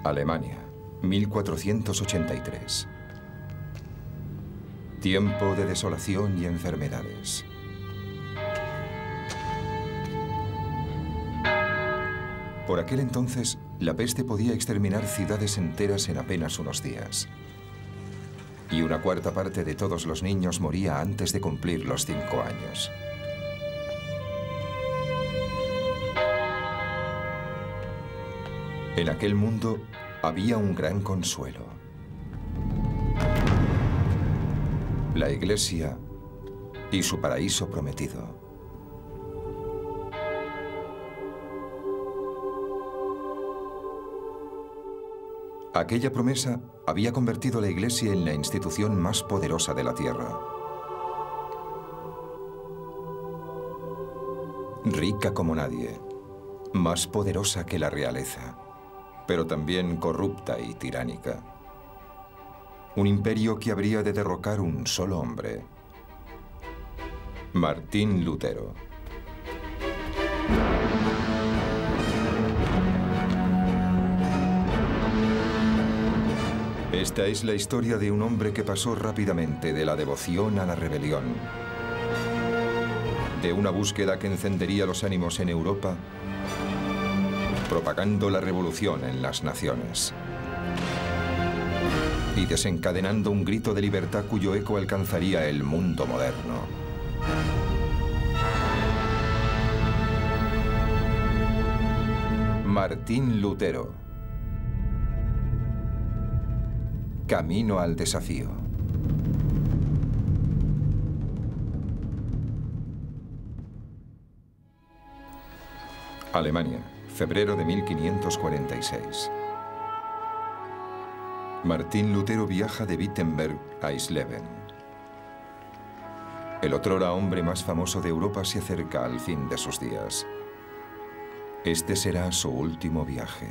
Alemania, 1483. Tiempo de desolación y enfermedades. Por aquel entonces, la peste podía exterminar ciudades enteras en apenas unos días. Y una cuarta parte de todos los niños moría antes de cumplir los 5 años. En aquel mundo había un gran consuelo. La Iglesia y su paraíso prometido. Aquella promesa había convertido a la Iglesia en la institución más poderosa de la tierra. Rica como nadie, más poderosa que la realeza, pero también corrupta y tiránica. Un imperio que habría de derrocar un solo hombre: Martín Lutero. Esta es la historia de un hombre que pasó rápidamente de la devoción a la rebelión, de una búsqueda que encendería los ánimos en Europa, propagando la revolución en las naciones y desencadenando un grito de libertad cuyo eco alcanzaría el mundo moderno. Martín Lutero. Camino al desafío. Alemania, febrero de 1546. Martín Lutero viaja de Wittenberg a Eisleben. El otrora hombre más famoso de Europa se acerca al fin de sus días. Este será su último viaje.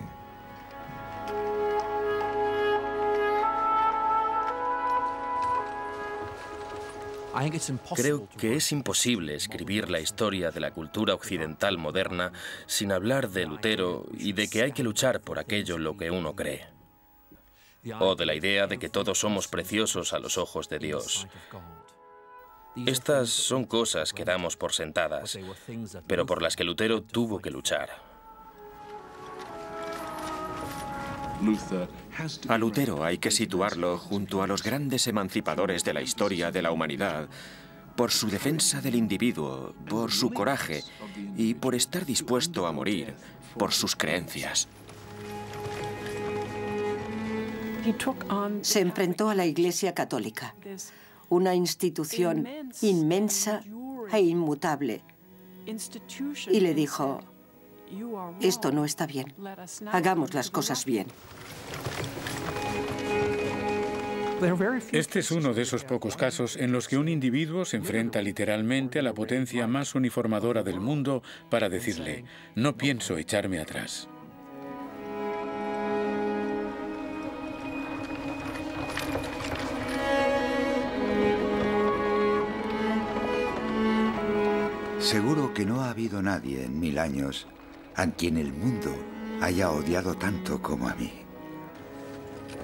Creo que es imposible escribir la historia de la cultura occidental moderna sin hablar de Lutero y de que hay que luchar por aquello en lo que uno cree. O de la idea de que todos somos preciosos a los ojos de Dios. Estas son cosas que damos por sentadas, pero por las que Lutero tuvo que luchar. A Lutero hay que situarlo junto a los grandes emancipadores de la historia de la humanidad, por su defensa del individuo, por su coraje y por estar dispuesto a morir por sus creencias. Se enfrentó a la Iglesia Católica, una institución inmensa e inmutable, y le dijo: esto no está bien, hagamos las cosas bien. Este es uno de esos pocos casos en los que un individuo se enfrenta literalmente a la potencia más uniformadora del mundo para decirle: no pienso echarme atrás. Seguro que no ha habido nadie en 1000 años a quien el mundo haya odiado tanto como a mí.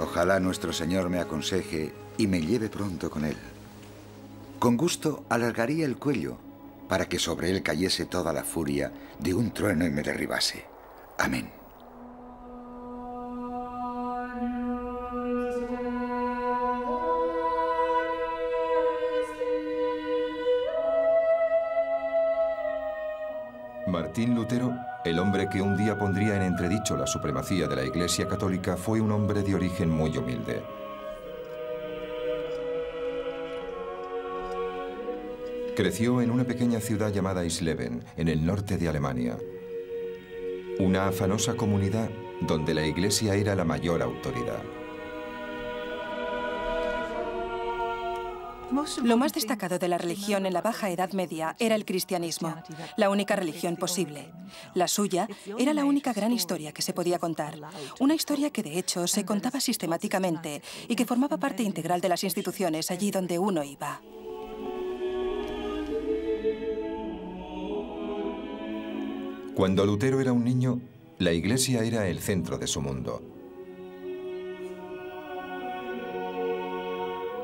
Ojalá nuestro Señor me aconseje y me lleve pronto con Él. Con gusto alargaría el cuello para que sobre él cayese toda la furia de un trueno y me derribase. Amén. Martín Lutero, el hombre que un día pondría en entredicho la supremacía de la Iglesia Católica, fue un hombre de origen muy humilde. Creció en una pequeña ciudad llamada Eisleben, en el norte de Alemania. Una afanosa comunidad donde la Iglesia era la mayor autoridad. Lo más destacado de la religión en la Baja Edad Media era el cristianismo, la única religión posible. La suya era la única gran historia que se podía contar. Una historia que, de hecho, se contaba sistemáticamente y que formaba parte integral de las instituciones allí donde uno iba. Cuando Lutero era un niño, la Iglesia era el centro de su mundo.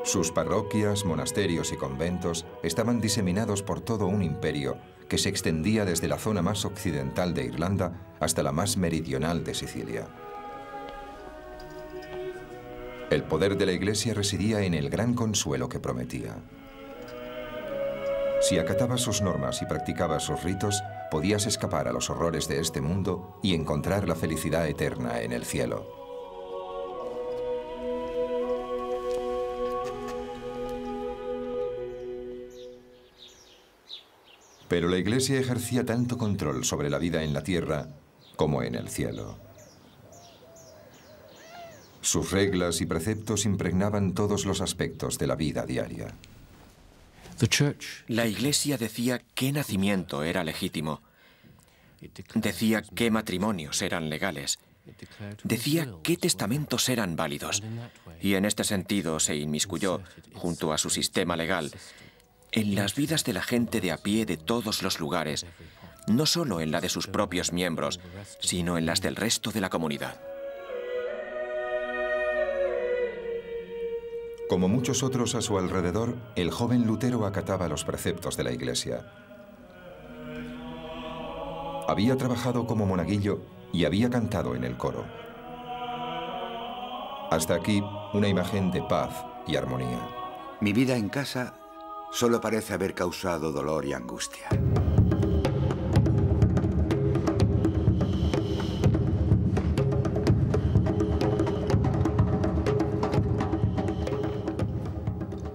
Sus parroquias, monasterios y conventos estaban diseminados por todo un imperio que se extendía desde la zona más occidental de Irlanda hasta la más meridional de Sicilia. El poder de la Iglesia residía en el gran consuelo que prometía. Si acatabas sus normas y practicabas sus ritos, podías escapar a los horrores de este mundo y encontrar la felicidad eterna en el cielo. Pero la Iglesia ejercía tanto control sobre la vida en la tierra como en el cielo. Sus reglas y preceptos impregnaban todos los aspectos de la vida diaria. La Iglesia decía qué nacimiento era legítimo. Decía qué matrimonios eran legales. Decía qué testamentos eran válidos. Y en este sentido se inmiscuyó, junto a su sistema legal, en las vidas de la gente de a pie de todos los lugares, no solo en la de sus propios miembros, sino en las del resto de la comunidad. Como muchos otros a su alrededor, el joven Lutero acataba los preceptos de la Iglesia. Había trabajado como monaguillo y había cantado en el coro. Hasta aquí, una imagen de paz y armonía. Mi vida en casa solo parece haber causado dolor y angustia.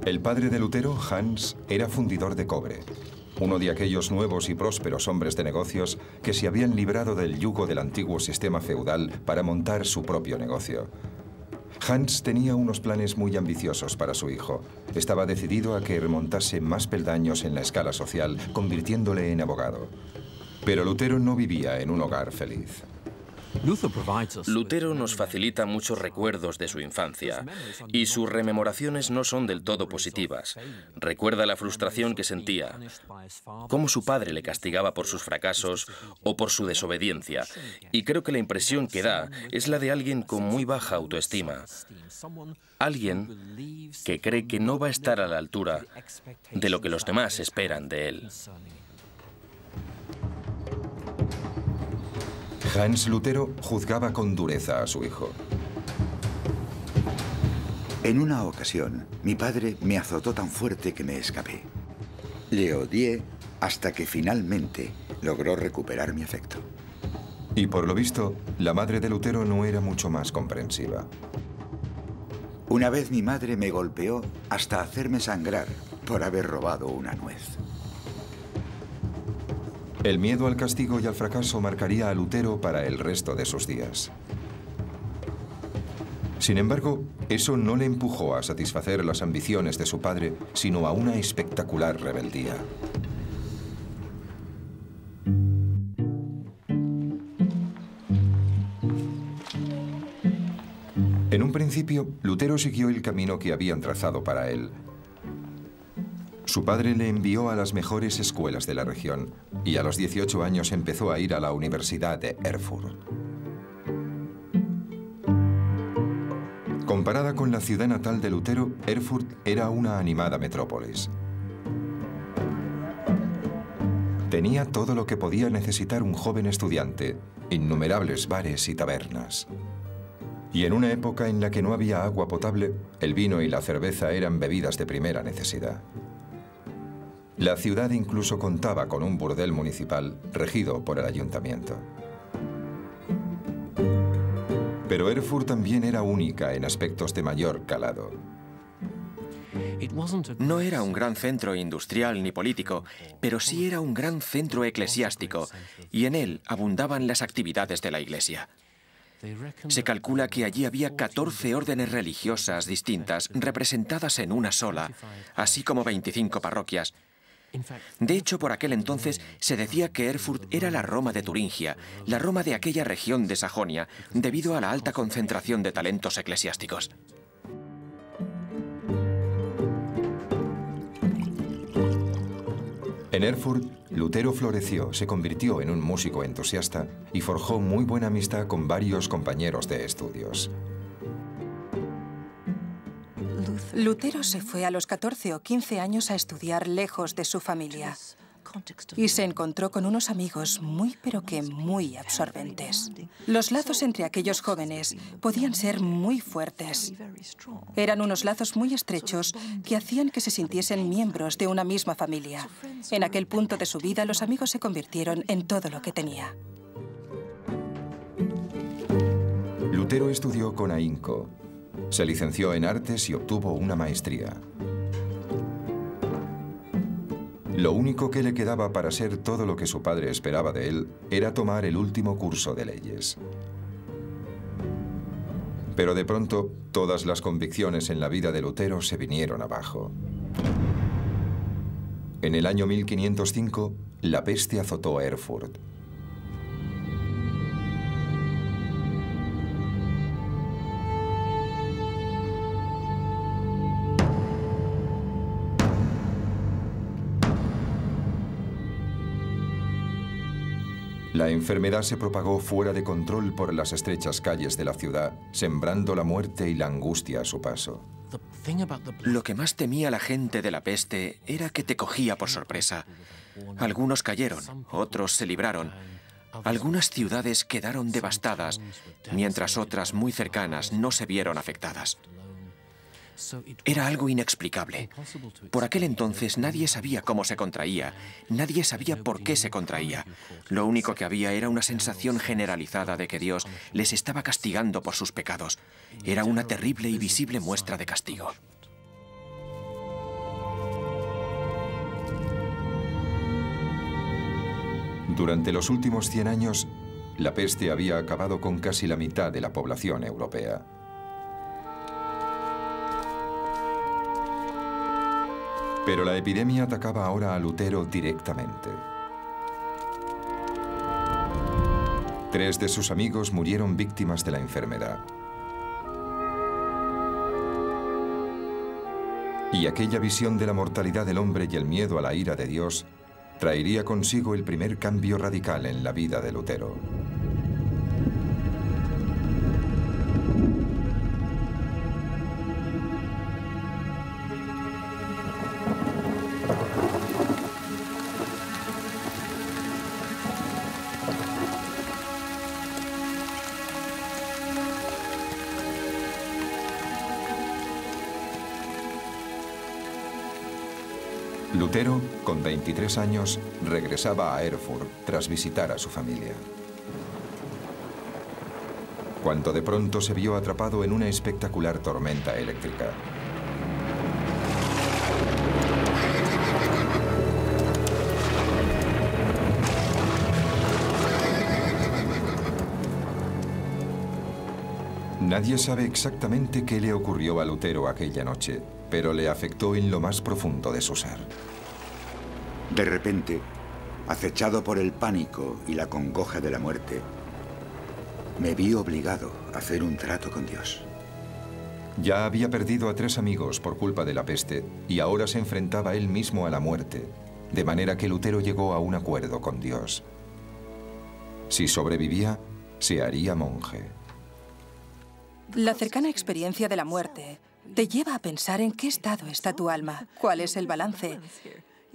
El padre de Lutero, Hans, era fundidor de cobre, uno de aquellos nuevos y prósperos hombres de negocios que se habían librado del yugo del antiguo sistema feudal para montar su propio negocio. Hans tenía unos planes muy ambiciosos para su hijo. Estaba decidido a que remontase más peldaños en la escala social, convirtiéndole en abogado. Pero Lutero no vivía en un hogar feliz. Lutero nos facilita muchos recuerdos de su infancia y sus rememoraciones no son del todo positivas. Recuerda la frustración que sentía, cómo su padre le castigaba por sus fracasos o por su desobediencia, y creo que la impresión que da es la de alguien con muy baja autoestima, alguien que cree que no va a estar a la altura de lo que los demás esperan de él. Hans Lutero juzgaba con dureza a su hijo. En una ocasión, mi padre me azotó tan fuerte que me escapé. Le odié hasta que finalmente logró recuperar mi afecto. Y por lo visto, la madre de Lutero no era mucho más comprensiva. Una vez mi madre me golpeó hasta hacerme sangrar por haber robado una nuez. El miedo al castigo y al fracaso marcaría a Lutero para el resto de sus días. Sin embargo, eso no le empujó a satisfacer las ambiciones de su padre, sino a una espectacular rebeldía. En un principio, Lutero siguió el camino que habían trazado para él. Su padre le envió a las mejores escuelas de la región y a los 18 años empezó a ir a la Universidad de Erfurt. Comparada con la ciudad natal de Lutero, Erfurt era una animada metrópolis. Tenía todo lo que podía necesitar un joven estudiante, innumerables bares y tabernas. Y en una época en la que no había agua potable, el vino y la cerveza eran bebidas de primera necesidad. La ciudad incluso contaba con un burdel municipal regido por el ayuntamiento. Pero Erfurt también era única en aspectos de mayor calado. No era un gran centro industrial ni político, pero sí era un gran centro eclesiástico, y en él abundaban las actividades de la Iglesia. Se calcula que allí había 14 órdenes religiosas distintas representadas en una sola, así como 25 parroquias. De hecho, por aquel entonces se decía que Erfurt era la Roma de Turingia, la Roma de aquella región de Sajonia, debido a la alta concentración de talentos eclesiásticos. En Erfurt, Lutero floreció, se convirtió en un músico entusiasta y forjó muy buena amistad con varios compañeros de estudios. Lutero se fue a los 14 o 15 años a estudiar lejos de su familia y se encontró con unos amigos muy pero que muy absorbentes. Los lazos entre aquellos jóvenes podían ser muy fuertes. Eran unos lazos muy estrechos que hacían que se sintiesen miembros de una misma familia. En aquel punto de su vida, los amigos se convirtieron en todo lo que tenía. Lutero estudió con ahínco. Se licenció en artes y obtuvo una maestría. Lo único que le quedaba para ser todo lo que su padre esperaba de él era tomar el último curso de leyes. Pero de pronto, todas las convicciones en la vida de Lutero se vinieron abajo. En el año 1505, la peste azotó a Erfurt. La enfermedad se propagó fuera de control por las estrechas calles de la ciudad, sembrando la muerte y la angustia a su paso. Lo que más temía la gente de la peste era que te cogía por sorpresa. Algunos cayeron, otros se libraron. Algunas ciudades quedaron devastadas, mientras otras muy cercanas no se vieron afectadas. Era algo inexplicable. Por aquel entonces nadie sabía cómo se contraía, nadie sabía por qué se contraía. Lo único que había era una sensación generalizada de que Dios les estaba castigando por sus pecados. Era una terrible y visible muestra de castigo. Durante los últimos 100 años, la peste había acabado con casi la mitad de la población europea. Pero la epidemia atacaba ahora a Lutero directamente. 3 de sus amigos murieron víctimas de la enfermedad. Y aquella visión de la mortalidad del hombre y el miedo a la ira de Dios traería consigo el primer cambio radical en la vida de Lutero. Lutero, con 23 años, regresaba a Erfurt tras visitar a su familia. Cuando de pronto se vio atrapado en una espectacular tormenta eléctrica. Nadie sabe exactamente qué le ocurrió a Lutero aquella noche, pero le afectó en lo más profundo de su ser. De repente, acechado por el pánico y la congoja de la muerte, me vi obligado a hacer un trato con Dios. Ya había perdido a 3 amigos por culpa de la peste y ahora se enfrentaba él mismo a la muerte, de manera que Lutero llegó a un acuerdo con Dios. Si sobrevivía, se haría monje. La cercana experiencia de la muerte te lleva a pensar en qué estado está tu alma, cuál es el balance.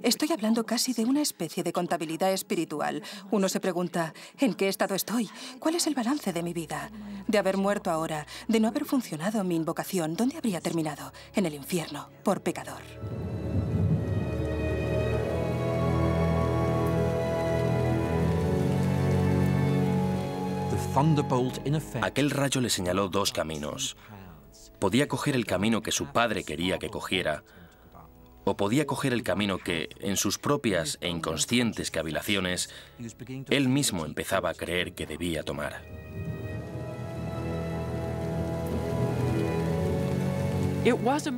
Estoy hablando casi de una especie de contabilidad espiritual. Uno se pregunta, ¿en qué estado estoy? ¿Cuál es el balance de mi vida? De haber muerto ahora, de no haber funcionado mi invocación, ¿dónde habría terminado? En el infierno, por pecador. Aquel rayo le señaló 2 caminos. Podía coger el camino que su padre quería que cogiera, o podía coger el camino que, en sus propias e inconscientes cavilaciones, él mismo empezaba a creer que debía tomar.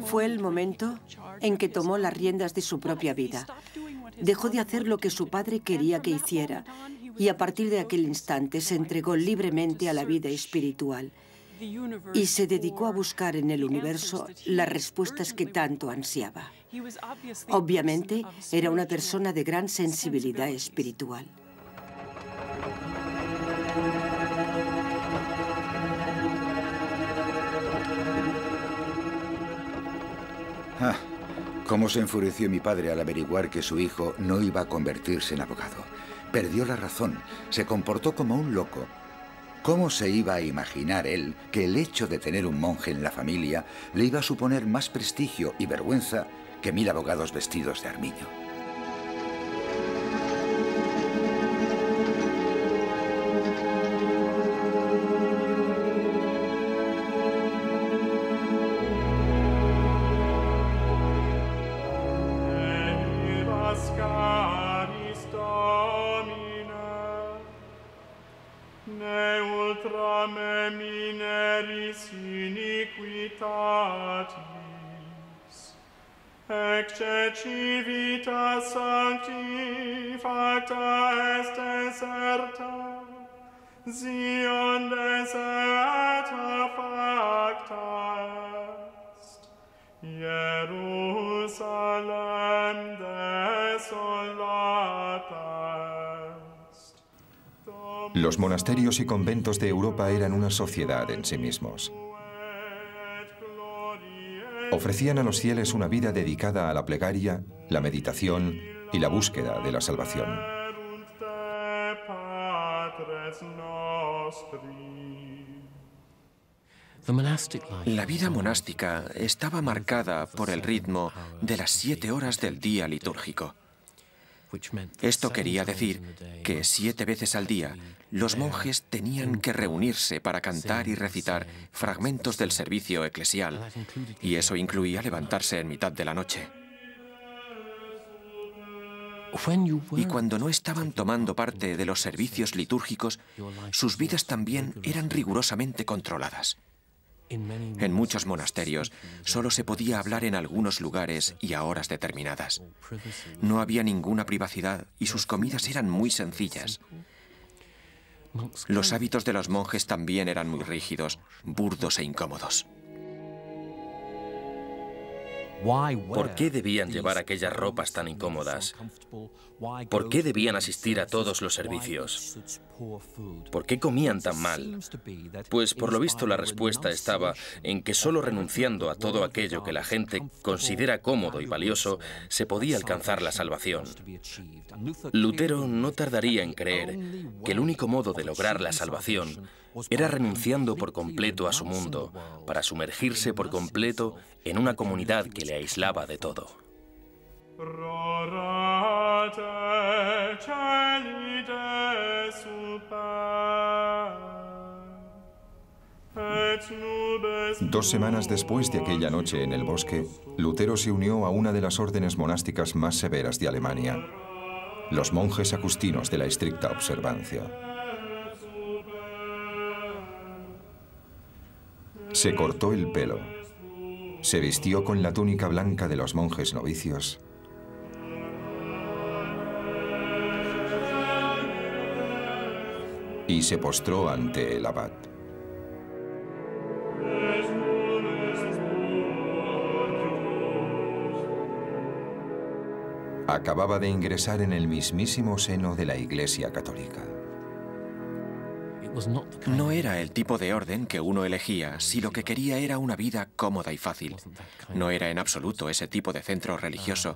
Fue el momento en que tomó las riendas de su propia vida. Dejó de hacer lo que su padre quería que hiciera y a partir de aquel instante se entregó libremente a la vida espiritual y se dedicó a buscar en el universo las respuestas que tanto ansiaba. Obviamente, era una persona de gran sensibilidad espiritual. Cómo se enfureció mi padre al averiguar que su hijo no iba a convertirse en abogado. Perdió la razón, se comportó como un loco. ¿Cómo se iba a imaginar él que el hecho de tener un monje en la familia le iba a suponer más prestigio y vergüenza que 1000 abogados vestidos de armiño? Ecce civitas sancti facta est deserta, Sion deserta facta est, Jerusalem desolata est. Los monasterios y conventos de Europa eran una sociedad en sí mismos. Ofrecían a los fieles una vida dedicada a la plegaria, la meditación y la búsqueda de la salvación. La vida monástica estaba marcada por el ritmo de las 7 horas del día litúrgico. Esto quería decir que 7 veces al día los monjes tenían que reunirse para cantar y recitar fragmentos del servicio eclesial, y eso incluía levantarse en mitad de la noche. Y cuando no estaban tomando parte de los servicios litúrgicos, sus vidas también eran rigurosamente controladas. En muchos monasterios solo se podía hablar en algunos lugares y a horas determinadas. No había ninguna privacidad y sus comidas eran muy sencillas. Los hábitos de los monjes también eran muy rígidos, burdos e incómodos. ¿Por qué debían llevar aquellas ropas tan incómodas? ¿Por qué debían asistir a todos los servicios? ¿Por qué comían tan mal? Pues por lo visto la respuesta estaba en que solo renunciando a todo aquello que la gente considera cómodo y valioso se podía alcanzar la salvación. Lutero no tardaría en creer que el único modo de lograr la salvación era renunciando por completo a su mundo para sumergirse por completo en una comunidad que le aislaba de todo. Dos semanas después de aquella noche en el bosque, Lutero se unió a una de las órdenes monásticas más severas de Alemania, los monjes agustinos de la estricta observancia. Se cortó el pelo, se vistió con la túnica blanca de los monjes novicios y se postró ante el abad. Acababa de ingresar en el mismísimo seno de la Iglesia Católica. No era el tipo de orden que uno elegía si lo que quería era una vida cómoda y fácil. No era en absoluto ese tipo de centro religioso.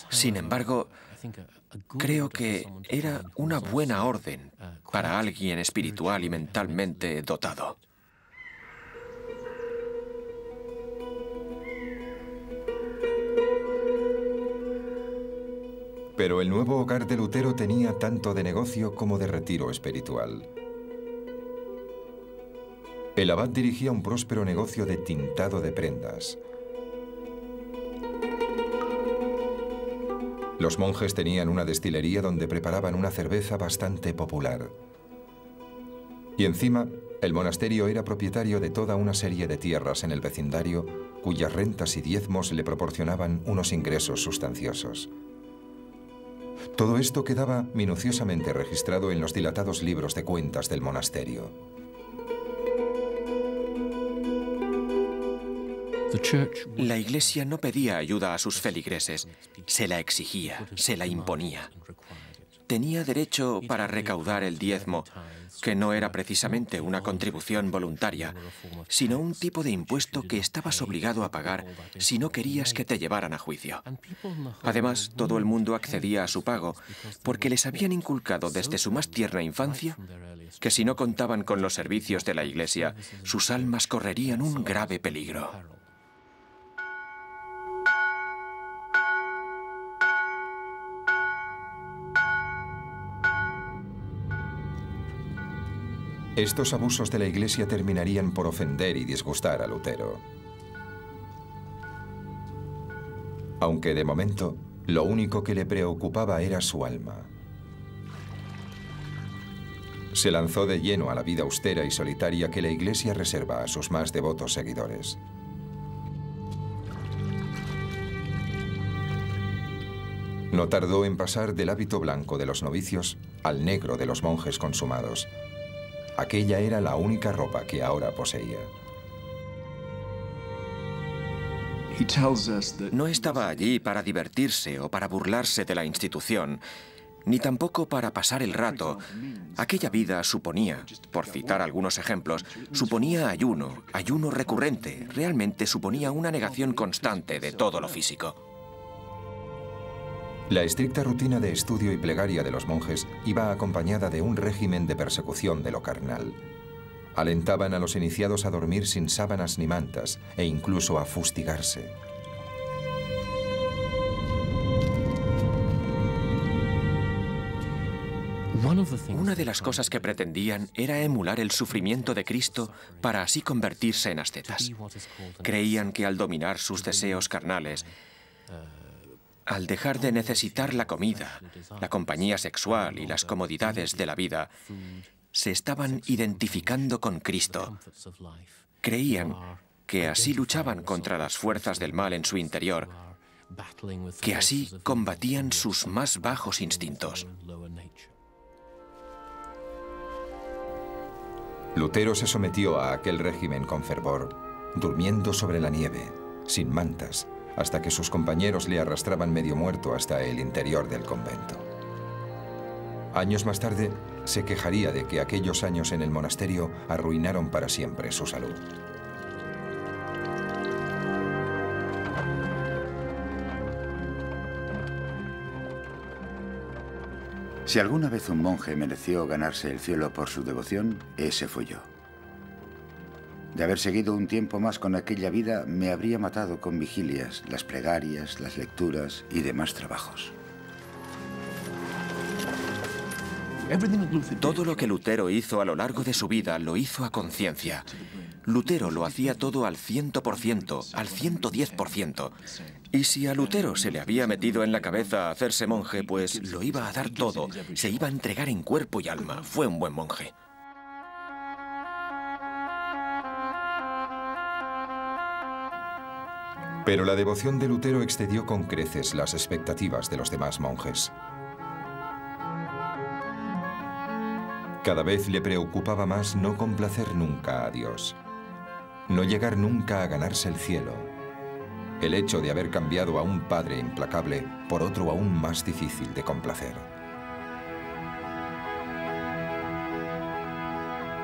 Sin embargo, creo que era una buena orden para alguien espiritual y mentalmente dotado. Pero el nuevo hogar de Lutero tenía tanto de negocio como de retiro espiritual. El abad dirigía un próspero negocio de tintado de prendas. Los monjes tenían una destilería donde preparaban una cerveza bastante popular. Y encima, el monasterio era propietario de toda una serie de tierras en el vecindario, cuyas rentas y diezmos le proporcionaban unos ingresos sustanciosos. Todo esto quedaba minuciosamente registrado en los dilatados libros de cuentas del monasterio. La Iglesia no pedía ayuda a sus feligreses, se la exigía, se la imponía. Tenía derecho para recaudar el diezmo, que no era precisamente una contribución voluntaria, sino un tipo de impuesto que estabas obligado a pagar si no querías que te llevaran a juicio. Además, todo el mundo accedía a su pago porque les habían inculcado desde su más tierna infancia que si no contaban con los servicios de la Iglesia, sus almas correrían un grave peligro. Estos abusos de la Iglesia terminarían por ofender y disgustar a Lutero. Aunque de momento, lo único que le preocupaba era su alma. Se lanzó de lleno a la vida austera y solitaria que la Iglesia reserva a sus más devotos seguidores. No tardó en pasar del hábito blanco de los novicios al negro de los monjes consumados. Aquella era la única ropa que ahora poseía. No estaba allí para divertirse o para burlarse de la institución, ni tampoco para pasar el rato. Aquella vida suponía, por citar algunos ejemplos, suponía ayuno, ayuno recurrente, realmente suponía una negación constante de todo lo físico. La estricta rutina de estudio y plegaria de los monjes iba acompañada de un régimen de persecución de lo carnal. Alentaban a los iniciados a dormir sin sábanas ni mantas e incluso a fustigarse. Una de las cosas que pretendían era emular el sufrimiento de Cristo para así convertirse en ascetas. Creían que al dominar sus deseos carnales, al dejar de necesitar la comida, la compañía sexual y las comodidades de la vida, se estaban identificando con Cristo. Creían que así luchaban contra las fuerzas del mal en su interior, que así combatían sus más bajos instintos. Lutero se sometió a aquel régimen con fervor, durmiendo sobre la nieve, sin mantas, hasta que sus compañeros le arrastraban medio muerto hasta el interior del convento. Años más tarde, se quejaría de que aquellos años en el monasterio arruinaron para siempre su salud. Si alguna vez un monje mereció ganarse el cielo por su devoción, ese fui yo. De haber seguido un tiempo más con aquella vida, me habría matado con vigilias, las plegarias, las lecturas y demás trabajos. Todo lo que Lutero hizo a lo largo de su vida lo hizo a conciencia. Lutero lo hacía todo al 100%, al 110%. Y si a Lutero se le había metido en la cabeza hacerse monje, pues lo iba a dar todo, se iba a entregar en cuerpo y alma. Fue un buen monje. Pero la devoción de Lutero excedió con creces las expectativas de los demás monjes. Cada vez le preocupaba más no complacer nunca a Dios, no llegar nunca a ganarse el cielo, el hecho de haber cambiado a un padre implacable por otro aún más difícil de complacer.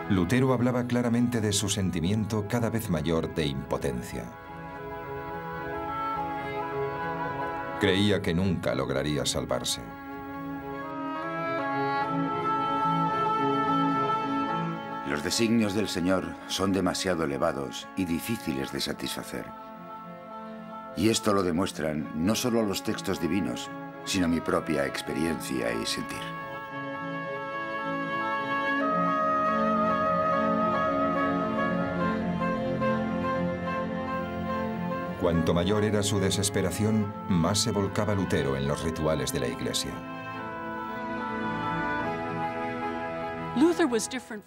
Lutero hablaba claramente de su sentimiento cada vez mayor de impotencia. Creía que nunca lograría salvarse. Los designios del Señor son demasiado elevados y difíciles de satisfacer. Y esto lo demuestran no solo los textos divinos, sino mi propia experiencia y sentir. Cuanto mayor era su desesperación, más se volcaba Lutero en los rituales de la Iglesia.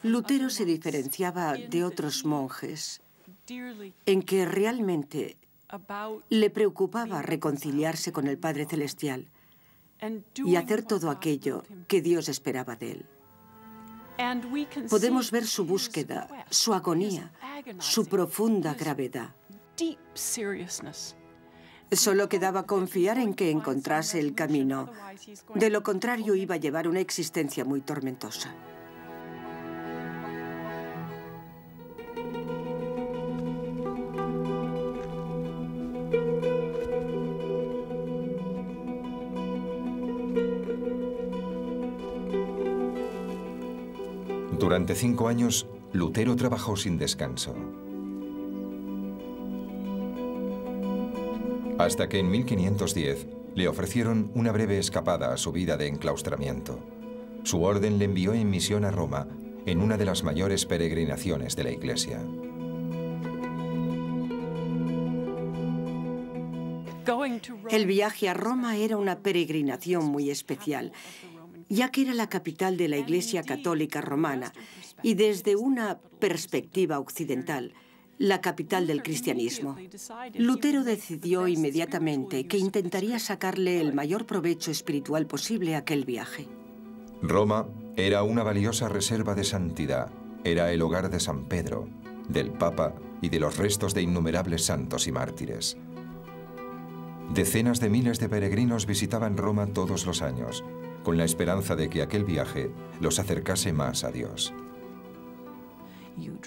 Lutero se diferenciaba de otros monjes en que realmente le preocupaba reconciliarse con el Padre Celestial y hacer todo aquello que Dios esperaba de él. Podemos ver su búsqueda, su agonía, su profunda gravedad. Solo quedaba confiar en que encontrase el camino. De lo contrario, iba a llevar una existencia muy tormentosa. Durante 5 años, Lutero trabajó sin descanso. Hasta que en 1510 le ofrecieron una breve escapada a su vida de enclaustramiento. Su orden le envió en misión a Roma, en una de las mayores peregrinaciones de la Iglesia. El viaje a Roma era una peregrinación muy especial, ya que era la capital de la Iglesia Católica Romana y desde una perspectiva occidental, la capital del cristianismo. Lutero decidió inmediatamente que intentaría sacarle el mayor provecho espiritual posible a aquel viaje. Roma era una valiosa reserva de santidad. Era el hogar de San Pedro, del Papa y de los restos de innumerables santos y mártires. Decenas de miles de peregrinos visitaban Roma todos los años, con la esperanza de que aquel viaje los acercase más a Dios.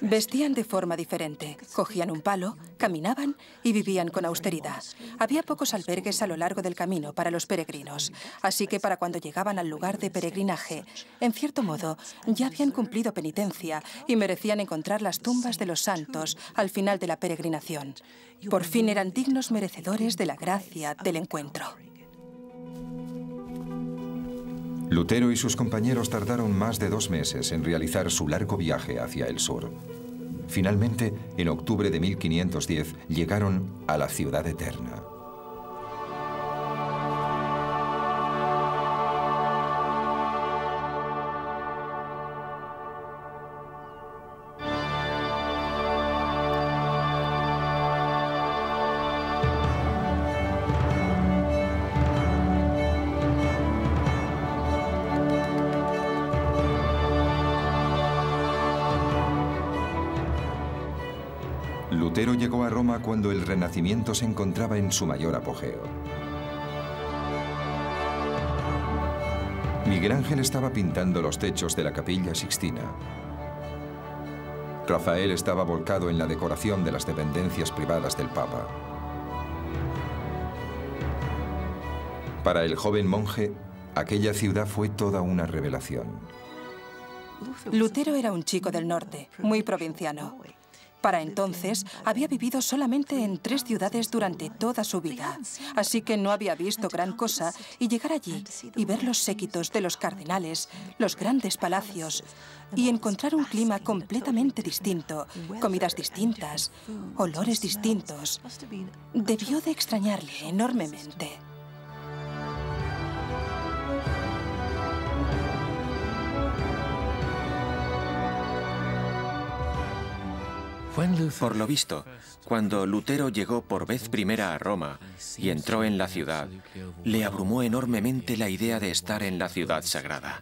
Vestían de forma diferente, cogían un palo, caminaban y vivían con austeridad. Había pocos albergues a lo largo del camino para los peregrinos, así que para cuando llegaban al lugar de peregrinaje, en cierto modo, ya habían cumplido penitencia y merecían encontrar las tumbas de los santos al final de la peregrinación. Por fin eran dignos merecedores de la gracia del encuentro. Lutero y sus compañeros tardaron más de 2 meses en realizar su largo viaje hacia el sur. Finalmente, en octubre de 1510, llegaron a la ciudad eterna. Lutero llegó a Roma cuando el Renacimiento se encontraba en su mayor apogeo. Miguel Ángel estaba pintando los techos de la Capilla Sixtina. Rafael estaba volcado en la decoración de las dependencias privadas del Papa. Para el joven monje, aquella ciudad fue toda una revelación. Lutero era un chico del norte, muy provinciano. Para entonces, había vivido solamente en 3 ciudades durante toda su vida, así que no había visto gran cosa, y llegar allí y ver los séquitos de los cardenales, los grandes palacios, y encontrar un clima completamente distinto, comidas distintas, olores distintos, debió de extrañarle enormemente. Por lo visto, cuando Lutero llegó por vez primera a Roma y entró en la ciudad, le abrumó enormemente la idea de estar en la ciudad sagrada.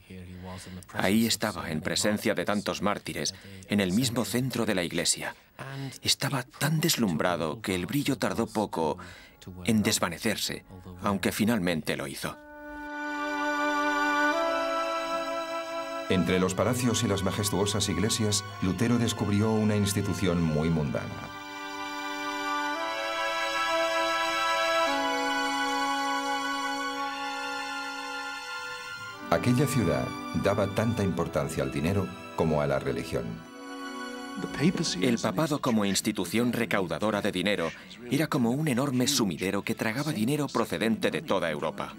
Ahí estaba, en presencia de tantos mártires, en el mismo centro de la iglesia. Estaba tan deslumbrado que el brillo tardó poco en desvanecerse, aunque finalmente lo hizo. Entre los palacios y las majestuosas iglesias, Lutero descubrió una institución muy mundana. Aquella ciudad daba tanta importancia al dinero como a la religión. El papado como institución recaudadora de dinero era como un enorme sumidero que tragaba dinero procedente de toda Europa.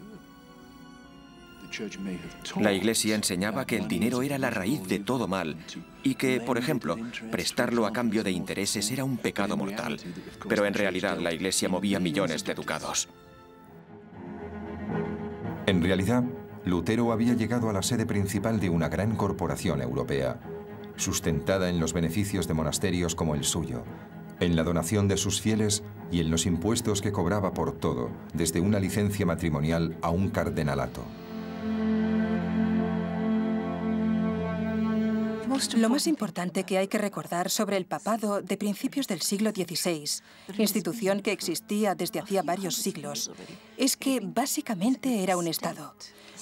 La Iglesia enseñaba que el dinero era la raíz de todo mal y que, por ejemplo, prestarlo a cambio de intereses era un pecado mortal. Pero en realidad la Iglesia movía millones de ducados. En realidad, Lutero había llegado a la sede principal de una gran corporación europea, sustentada en los beneficios de monasterios como el suyo, en la donación de sus fieles y en los impuestos que cobraba por todo, desde una licencia matrimonial a un cardenalato. Lo más importante que hay que recordar sobre el papado de principios del siglo XVI, institución que existía desde hacía varios siglos, es que básicamente era un Estado.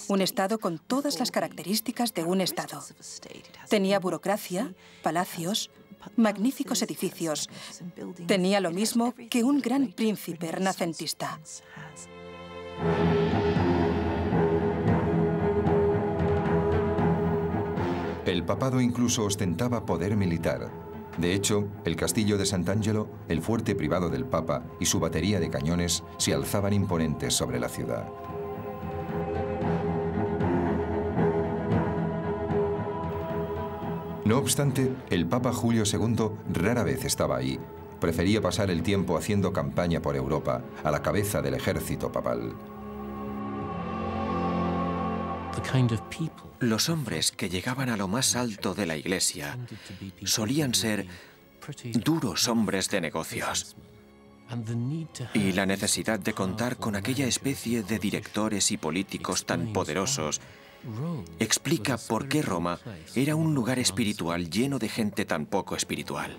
Un Estado con todas las características de un Estado. Tenía burocracia, palacios, magníficos edificios. Tenía lo mismo que un gran príncipe renacentista. El papado incluso ostentaba poder militar. De hecho, el castillo de Sant'Angelo, el fuerte privado del Papa y su batería de cañones se alzaban imponentes sobre la ciudad. No obstante, el Papa Julio II rara vez estaba ahí. Prefería pasar el tiempo haciendo campaña por Europa, a la cabeza del ejército papal. Los hombres que llegaban a lo más alto de la Iglesia solían ser duros hombres de negocios. Y la necesidad de contar con aquella especie de directores y políticos tan poderosos explica por qué Roma era un lugar espiritual lleno de gente tan poco espiritual.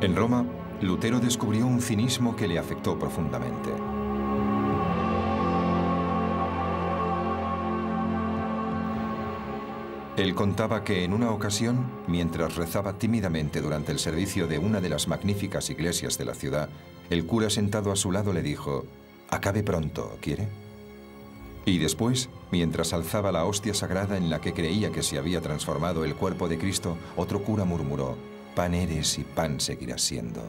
En Roma, Lutero descubrió un cinismo que le afectó profundamente. Él contaba que en una ocasión, mientras rezaba tímidamente durante el servicio de una de las magníficas iglesias de la ciudad, el cura sentado a su lado le dijo: «Acabe pronto, ¿quiere?». Y después, mientras alzaba la hostia sagrada en la que creía que se había transformado el cuerpo de Cristo, otro cura murmuró: «Pan eres y pan seguirás siendo».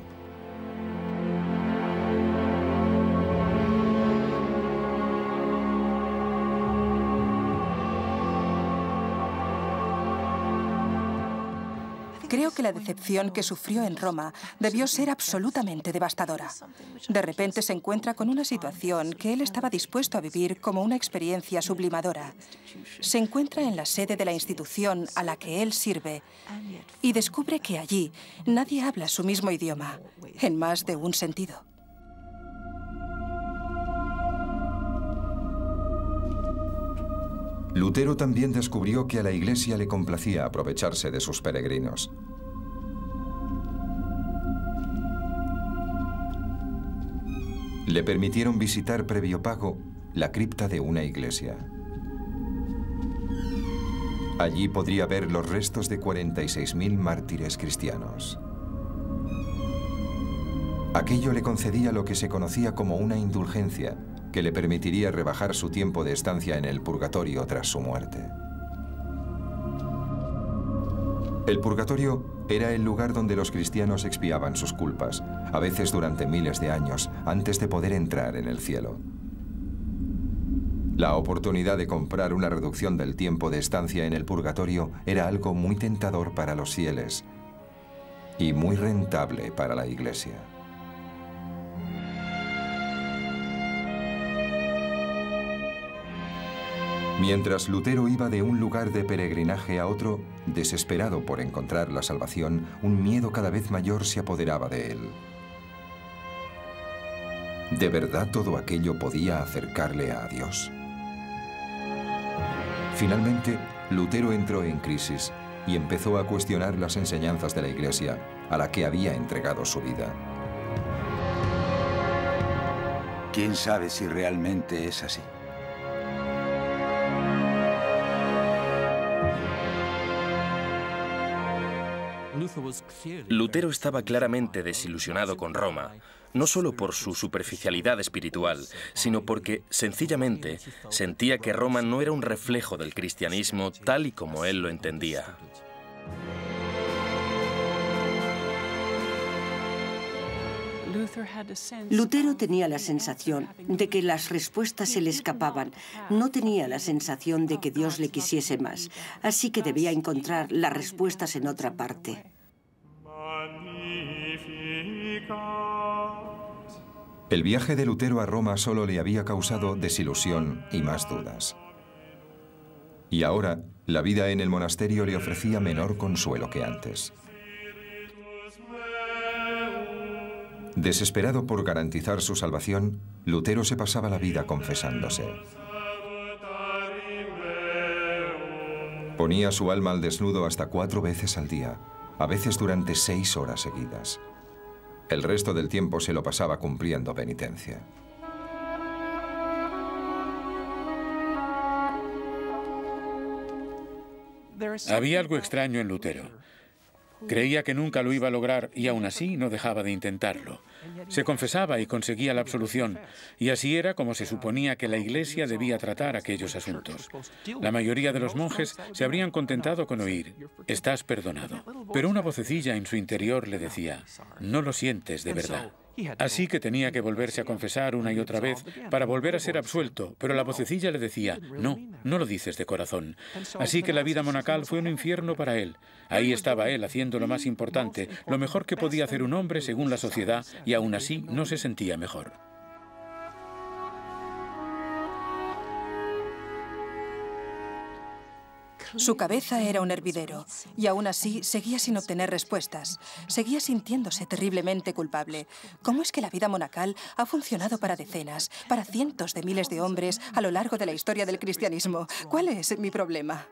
Creo que la decepción que sufrió en Roma debió ser absolutamente devastadora. De repente se encuentra con una situación que él estaba dispuesto a vivir como una experiencia sublimadora. Se encuentra en la sede de la institución a la que él sirve y descubre que allí nadie habla su mismo idioma, en más de un sentido. Lutero también descubrió que a la Iglesia le complacía aprovecharse de sus peregrinos. Le permitieron visitar previo pago la cripta de una iglesia. Allí podría ver los restos de 46.000 mártires cristianos. Aquello le concedía lo que se conocía como una indulgencia, que le permitiría rebajar su tiempo de estancia en el purgatorio tras su muerte. El purgatorio era el lugar donde los cristianos expiaban sus culpas, a veces durante miles de años, antes de poder entrar en el cielo. La oportunidad de comprar una reducción del tiempo de estancia en el purgatorio era algo muy tentador para los fieles y muy rentable para la Iglesia. Mientras Lutero iba de un lugar de peregrinaje a otro, desesperado por encontrar la salvación, un miedo cada vez mayor se apoderaba de él. ¿De verdad todo aquello podía acercarle a Dios? Finalmente, Lutero entró en crisis y empezó a cuestionar las enseñanzas de la Iglesia, a la que había entregado su vida. ¿Quién sabe si realmente es así? Lutero estaba claramente desilusionado con Roma, no solo por su superficialidad espiritual, sino porque, sencillamente, sentía que Roma no era un reflejo del cristianismo tal y como él lo entendía. Lutero tenía la sensación de que las respuestas se le escapaban. No tenía la sensación de que Dios le quisiese más, así que debía encontrar las respuestas en otra parte. El viaje de Lutero a Roma solo le había causado desilusión y más dudas. Y ahora, la vida en el monasterio le ofrecía menor consuelo que antes. Desesperado por garantizar su salvación, Lutero se pasaba la vida confesándose. Ponía su alma al desnudo hasta 4 veces al día, a veces durante 6 horas seguidas. El resto del tiempo se lo pasaba cumpliendo penitencia. Había algo extraño en Lutero. Creía que nunca lo iba a lograr y aún así no dejaba de intentarlo. Se confesaba y conseguía la absolución, y así era como se suponía que la Iglesia debía tratar aquellos asuntos. La mayoría de los monjes se habrían contentado con oír: «Estás perdonado». Pero una vocecilla en su interior le decía: «No lo sientes de verdad». Así que tenía que volverse a confesar una y otra vez para volver a ser absuelto, pero la vocecilla le decía: «No, no lo dices de corazón». Así que la vida monacal fue un infierno para él. Ahí estaba él haciendo lo más importante, lo mejor que podía hacer un hombre según la sociedad, y aún así no se sentía mejor. Su cabeza era un hervidero, y aún así seguía sin obtener respuestas. Seguía sintiéndose terriblemente culpable. ¿Cómo es que la vida monacal ha funcionado para decenas, para cientos de miles de hombres a lo largo de la historia del cristianismo? ¿Cuál es mi problema?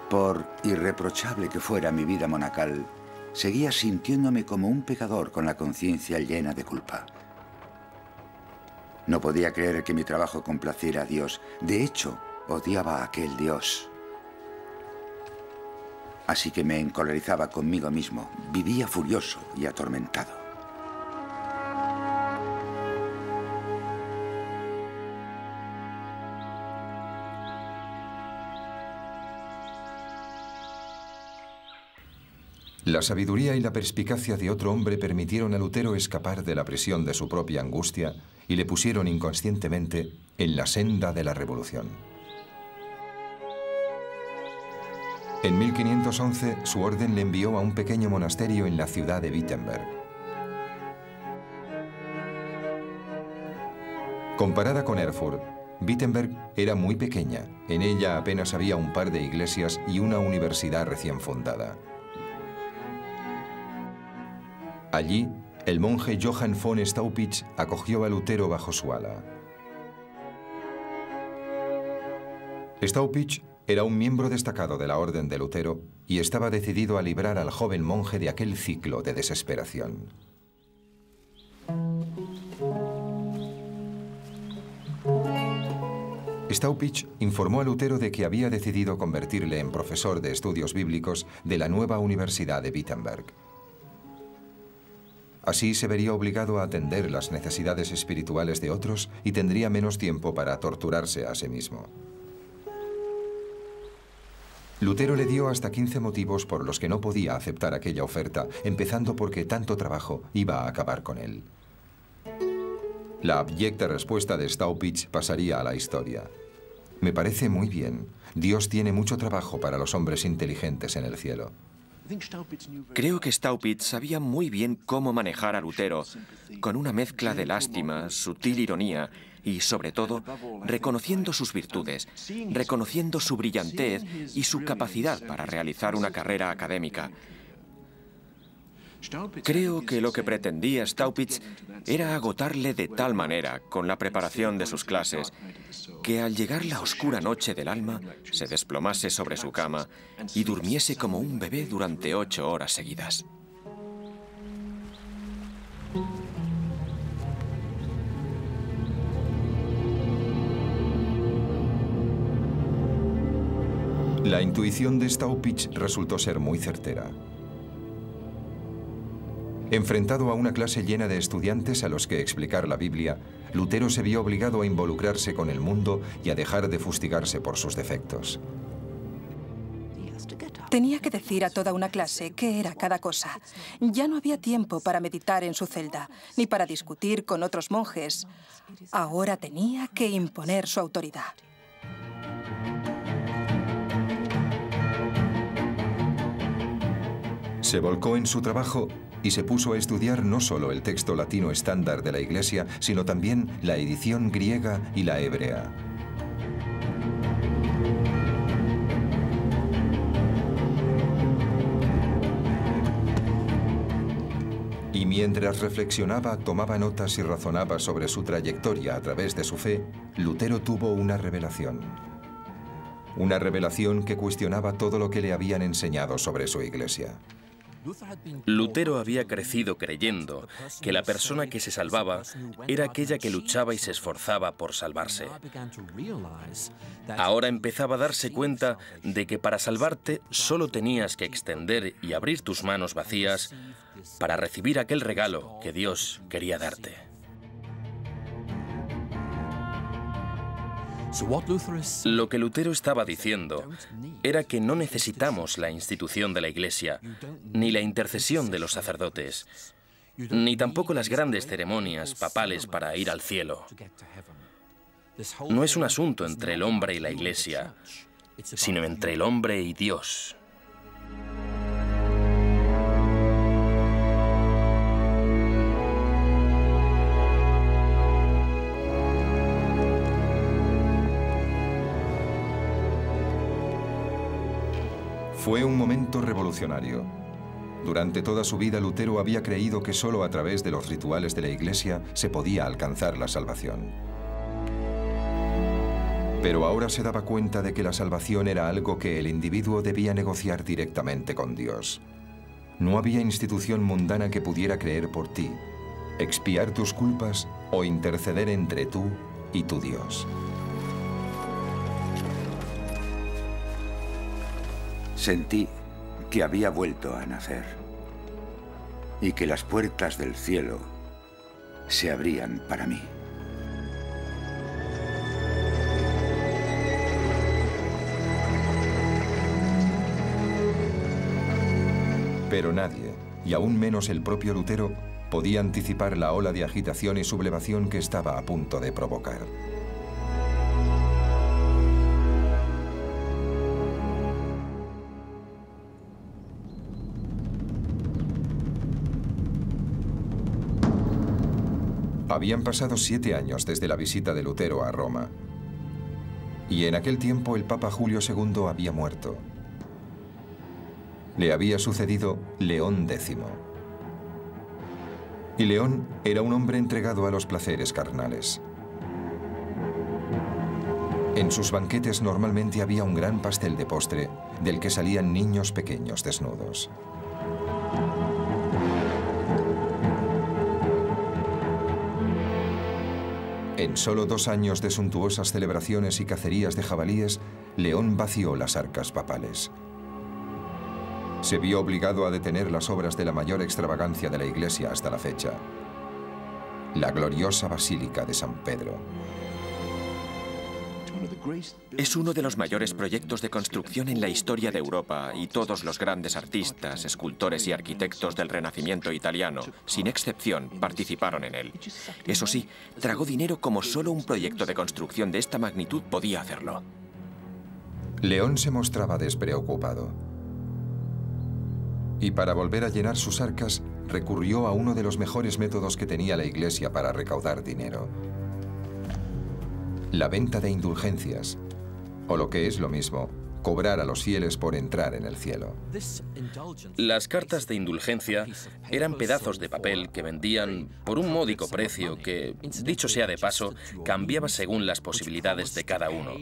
Por irreprochable que fuera mi vida monacal, seguía sintiéndome como un pecador con la conciencia llena de culpa. No podía creer que mi trabajo complaciera a Dios. De hecho, odiaba a aquel Dios. Así que me encolerizaba conmigo mismo. Vivía furioso y atormentado. La sabiduría y la perspicacia de otro hombre permitieron a Lutero escapar de la presión de su propia angustia y le pusieron inconscientemente en la senda de la revolución. En 1511, su orden le envió a un pequeño monasterio en la ciudad de Wittenberg. Comparada con Erfurt, Wittenberg era muy pequeña. En ella apenas había un par de iglesias y una universidad recién fundada. Allí, el monje Johann von Staupitz acogió a Lutero bajo su ala. Staupitz era un miembro destacado de la orden de Lutero y estaba decidido a librar al joven monje de aquel ciclo de desesperación. Staupitz informó a Lutero de que había decidido convertirle en profesor de estudios bíblicos de la nueva Universidad de Wittenberg. Así se vería obligado a atender las necesidades espirituales de otros y tendría menos tiempo para torturarse a sí mismo. Lutero le dio hasta 15 motivos por los que no podía aceptar aquella oferta, empezando porque tanto trabajo iba a acabar con él. La abyecta respuesta de Staupitz pasaría a la historia. Me parece muy bien. Dios tiene mucho trabajo para los hombres inteligentes en el cielo. Creo que Staupitz sabía muy bien cómo manejar a Lutero, con una mezcla de lástima, sutil ironía y, sobre todo, reconociendo sus virtudes, reconociendo su brillantez y su capacidad para realizar una carrera académica. Creo que lo que pretendía Staupitz era agotarle de tal manera con la preparación de sus clases que al llegar la oscura noche del alma se desplomase sobre su cama y durmiese como un bebé durante 8 horas seguidas. La intuición de Staupitz resultó ser muy certera. Enfrentado a una clase llena de estudiantes a los que explicar la Biblia, Lutero se vio obligado a involucrarse con el mundo y a dejar de fustigarse por sus defectos. Tenía que decir a toda una clase qué era cada cosa. Ya no había tiempo para meditar en su celda, ni para discutir con otros monjes. Ahora tenía que imponer su autoridad. Se volcó en su trabajo y se puso a estudiar no solo el texto latino estándar de la Iglesia, sino también la edición griega y la hebrea. Y mientras reflexionaba, tomaba notas y razonaba sobre su trayectoria a través de su fe, Lutero tuvo una revelación. Una revelación que cuestionaba todo lo que le habían enseñado sobre su Iglesia. Lutero había crecido creyendo que la persona que se salvaba era aquella que luchaba y se esforzaba por salvarse. Ahora empezaba a darse cuenta de que para salvarte solo tenías que extender y abrir tus manos vacías para recibir aquel regalo que Dios quería darte. Lo que Lutero estaba diciendo era que no necesitamos la institución de la Iglesia, ni la intercesión de los sacerdotes, ni tampoco las grandes ceremonias papales para ir al cielo. No es un asunto entre el hombre y la Iglesia, sino entre el hombre y Dios. Fue un momento revolucionario. Durante toda su vida, Lutero había creído que solo a través de los rituales de la Iglesia se podía alcanzar la salvación. Pero ahora se daba cuenta de que la salvación era algo que el individuo debía negociar directamente con Dios. No había institución mundana que pudiera creer por ti, expiar tus culpas o interceder entre tú y tu Dios. Sentí que había vuelto a nacer y que las puertas del cielo se abrían para mí. Pero nadie, y aún menos el propio Lutero, podía anticipar la ola de agitación y sublevación que estaba a punto de provocar. Habían pasado 7 años desde la visita de Lutero a Roma. Y en aquel tiempo el Papa Julio II había muerto. Le había sucedido León X. Y León era un hombre entregado a los placeres carnales. En sus banquetes normalmente había un gran pastel de postre del que salían niños pequeños desnudos. En solo 2 años de suntuosas celebraciones y cacerías de jabalíes, León vació las arcas papales. Se vio obligado a detener las obras de la mayor extravagancia de la Iglesia hasta la fecha, la gloriosa Basílica de San Pedro. Es uno de los mayores proyectos de construcción en la historia de Europa y todos los grandes artistas, escultores y arquitectos del Renacimiento italiano, sin excepción, participaron en él. Eso sí, tragó dinero como solo un proyecto de construcción de esta magnitud podía hacerlo. León se mostraba despreocupado. Y para volver a llenar sus arcas, recurrió a uno de los mejores métodos que tenía la Iglesia para recaudar dinero: la venta de indulgencias, o lo que es lo mismo, cobrar a los fieles por entrar en el cielo. Las cartas de indulgencia eran pedazos de papel que vendían por un módico precio que, dicho sea de paso, cambiaba según las posibilidades de cada uno,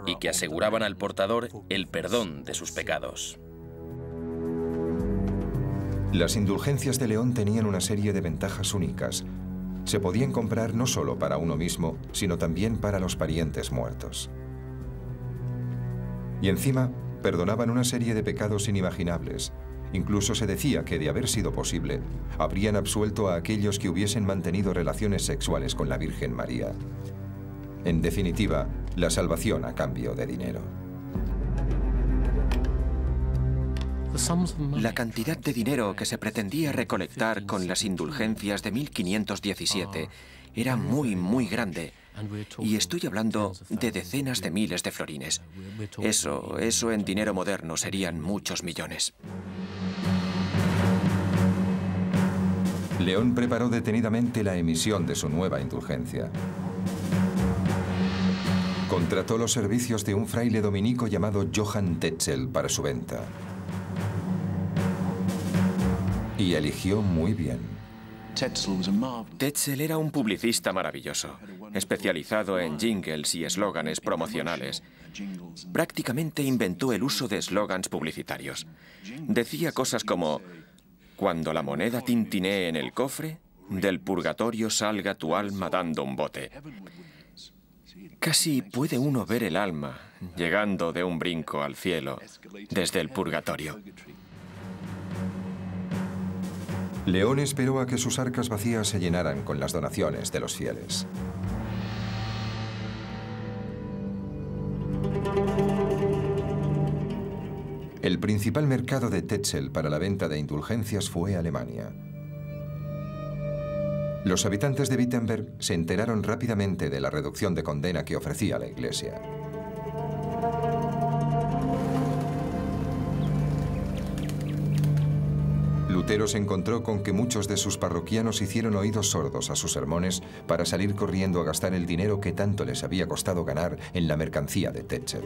y que aseguraban al portador el perdón de sus pecados. Las indulgencias de León tenían una serie de ventajas únicas. Se podían comprar no solo para uno mismo, sino también para los parientes muertos. Y encima, perdonaban una serie de pecados inimaginables. Incluso se decía que, de haber sido posible, habrían absuelto a aquellos que hubiesen mantenido relaciones sexuales con la Virgen María. En definitiva, la salvación a cambio de dinero. La cantidad de dinero que se pretendía recolectar con las indulgencias de 1517 era muy grande. Y estoy hablando de decenas de miles de florines. Eso en dinero moderno serían muchos millones. León preparó detenidamente la emisión de su nueva indulgencia. Contrató los servicios de un fraile dominico llamado Johann Tetzel para su venta. Y eligió muy bien. Tetzel era un publicista maravilloso, especializado en jingles y eslóganes promocionales. Prácticamente inventó el uso de eslógans publicitarios. Decía cosas como: Cuando la moneda tintinee en el cofre, del purgatorio salga tu alma dando un bote. Casi puede uno ver el alma llegando de un brinco al cielo desde el purgatorio. León esperó a que sus arcas vacías se llenaran con las donaciones de los fieles. El principal mercado de Tetzel para la venta de indulgencias fue Alemania. Los habitantes de Wittenberg se enteraron rápidamente de la reducción de condena que ofrecía la Iglesia. Lutero se encontró con que muchos de sus parroquianos hicieron oídos sordos a sus sermones para salir corriendo a gastar el dinero que tanto les había costado ganar en la mercancía de Tetzel.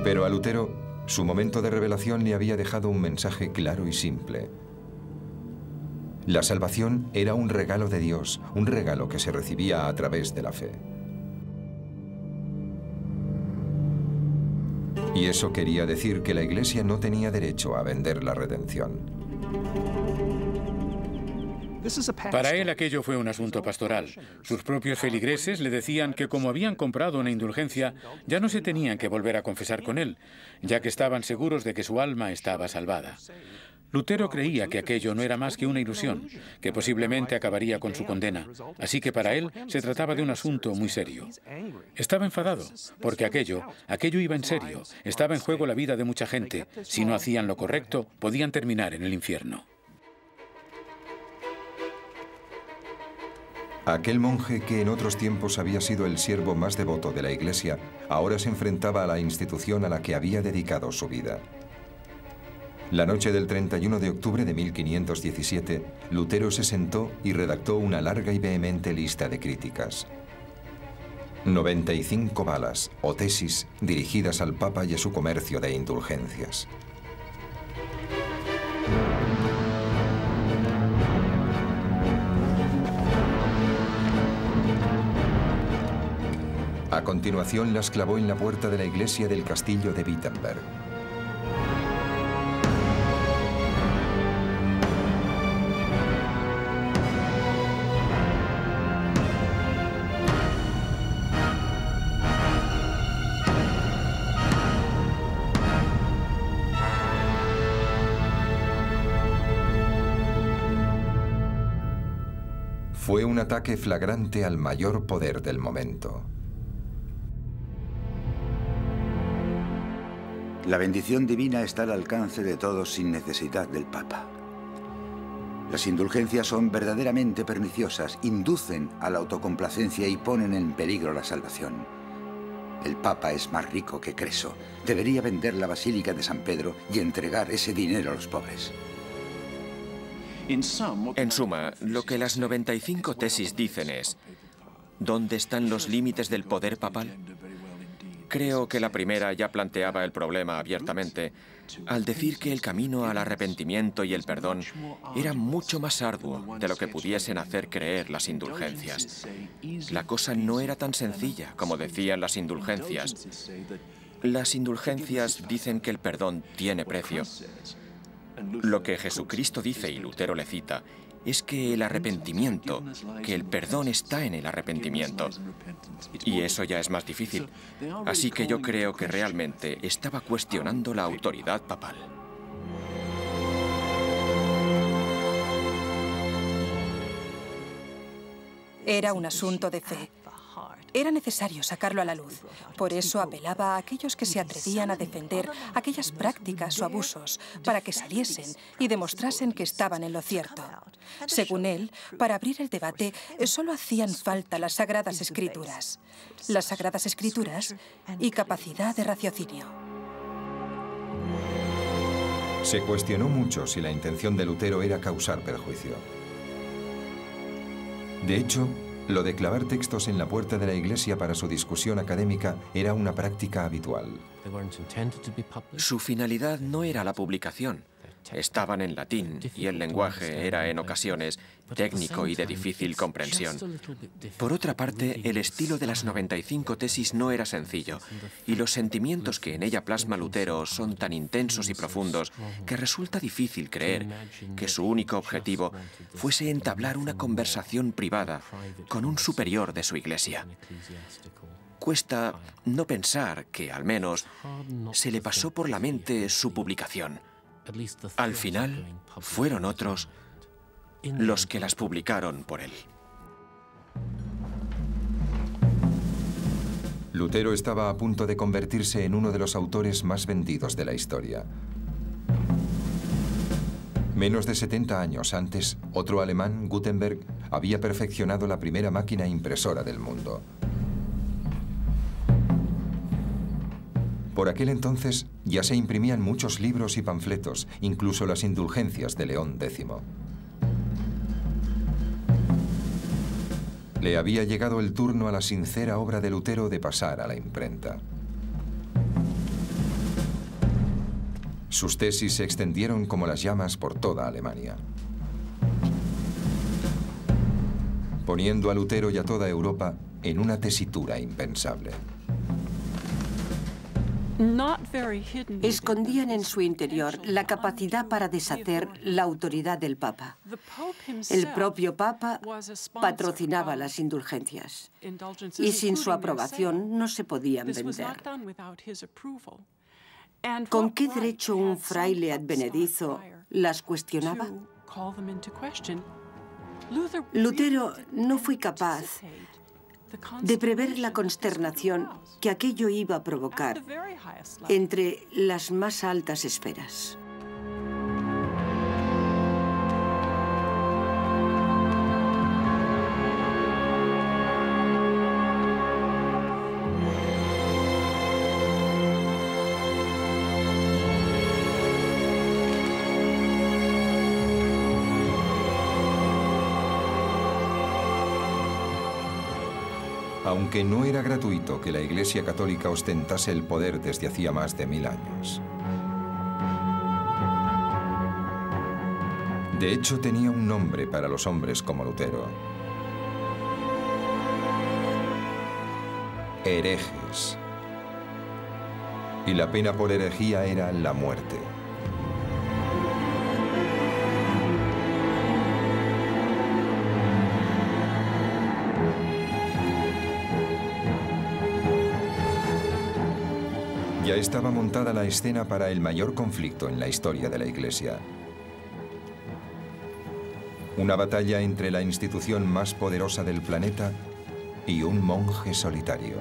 Pero a Lutero, su momento de revelación le había dejado un mensaje claro y simple. La salvación era un regalo de Dios, un regalo que se recibía a través de la fe. Y eso quería decir que la Iglesia no tenía derecho a vender la redención. Para él aquello fue un asunto pastoral. Sus propios feligreses le decían que como habían comprado una indulgencia, ya no se tenían que volver a confesar con él, ya que estaban seguros de que su alma estaba salvada. Lutero creía que aquello no era más que una ilusión, que posiblemente acabaría con su condena, así que para él se trataba de un asunto muy serio. Estaba enfadado, porque aquello iba en serio, estaba en juego la vida de mucha gente. Si no hacían lo correcto, podían terminar en el infierno. Aquel monje que en otros tiempos había sido el siervo más devoto de la Iglesia, ahora se enfrentaba a la institución a la que había dedicado su vida. La noche del 31 de octubre de 1517, Lutero se sentó y redactó una larga y vehemente lista de críticas. 95 balas o tesis dirigidas al Papa y a su comercio de indulgencias. A continuación las clavó en la puerta de la iglesia del castillo de Wittenberg. Fue un ataque flagrante al mayor poder del momento. La bendición divina está al alcance de todos sin necesidad del Papa. Las indulgencias son verdaderamente perniciosas, inducen a la autocomplacencia y ponen en peligro la salvación. El Papa es más rico que Creso. Debería vender la Basílica de San Pedro y entregar ese dinero a los pobres. En suma, lo que las 95 tesis dicen es: ¿dónde están los límites del poder papal? Creo que la primera ya planteaba el problema abiertamente, al decir que el camino al arrepentimiento y el perdón era mucho más arduo de lo que pudiesen hacer creer las indulgencias. La cosa no era tan sencilla como decían las indulgencias. Las indulgencias dicen que el perdón tiene precio. Lo que Jesucristo dice, y Lutero le cita, es que el arrepentimiento, que el perdón está en el arrepentimiento. Y eso ya es más difícil. Así que yo creo que realmente estaba cuestionando la autoridad papal. Era un asunto de fe. Era necesario sacarlo a la luz. Por eso apelaba a aquellos que se atrevían a defender aquellas prácticas o abusos para que saliesen y demostrasen que estaban en lo cierto. Según él, para abrir el debate, solo hacían falta las Sagradas Escrituras. Las Sagradas Escrituras y capacidad de raciocinio. Se cuestionó mucho si la intención de Lutero era causar perjuicio. De hecho, lo de clavar textos en la puerta de la iglesia para su discusión académica era una práctica habitual. Su finalidad no era la publicación. estaban en latín y el lenguaje era en ocasiones técnico y de difícil comprensión. Por otra parte, el estilo de las 95 tesis no era sencillo y los sentimientos que en ella plasma Lutero son tan intensos y profundos que resulta difícil creer que su único objetivo fuese entablar una conversación privada con un superior de su iglesia. Cuesta no pensar que, al menos, se le pasó por la mente su publicación. Al final, fueron otros los que las publicaron por él. Lutero estaba a punto de convertirse en uno de los autores más vendidos de la historia. Menos de 70 años antes, otro alemán, Gutenberg, había perfeccionado la primera máquina impresora del mundo. Por aquel entonces ya se imprimían muchos libros y panfletos, incluso las indulgencias de León X. Le había llegado el turno a la sincera obra de Lutero de pasar a la imprenta. Sus tesis se extendieron como las llamas por toda Alemania, poniendo a Lutero y a toda Europa en una tesitura impensable. Escondían en su interior la capacidad para deshacer la autoridad del Papa. El propio Papa patrocinaba las indulgencias y sin su aprobación no se podían vender. ¿Con qué derecho un fraile advenedizo las cuestionaba? Lutero no fue capaz de prever la consternación que aquello iba a provocar entre las más altas esferas. Aunque no era gratuito que la Iglesia Católica ostentase el poder desde hacía más de 1000 años. De hecho, tenía un nombre para los hombres como Lutero: herejes. Y la pena por herejía era la muerte. Ya estaba montada la escena para el mayor conflicto en la historia de la Iglesia. Una batalla entre la institución más poderosa del planeta y un monje solitario.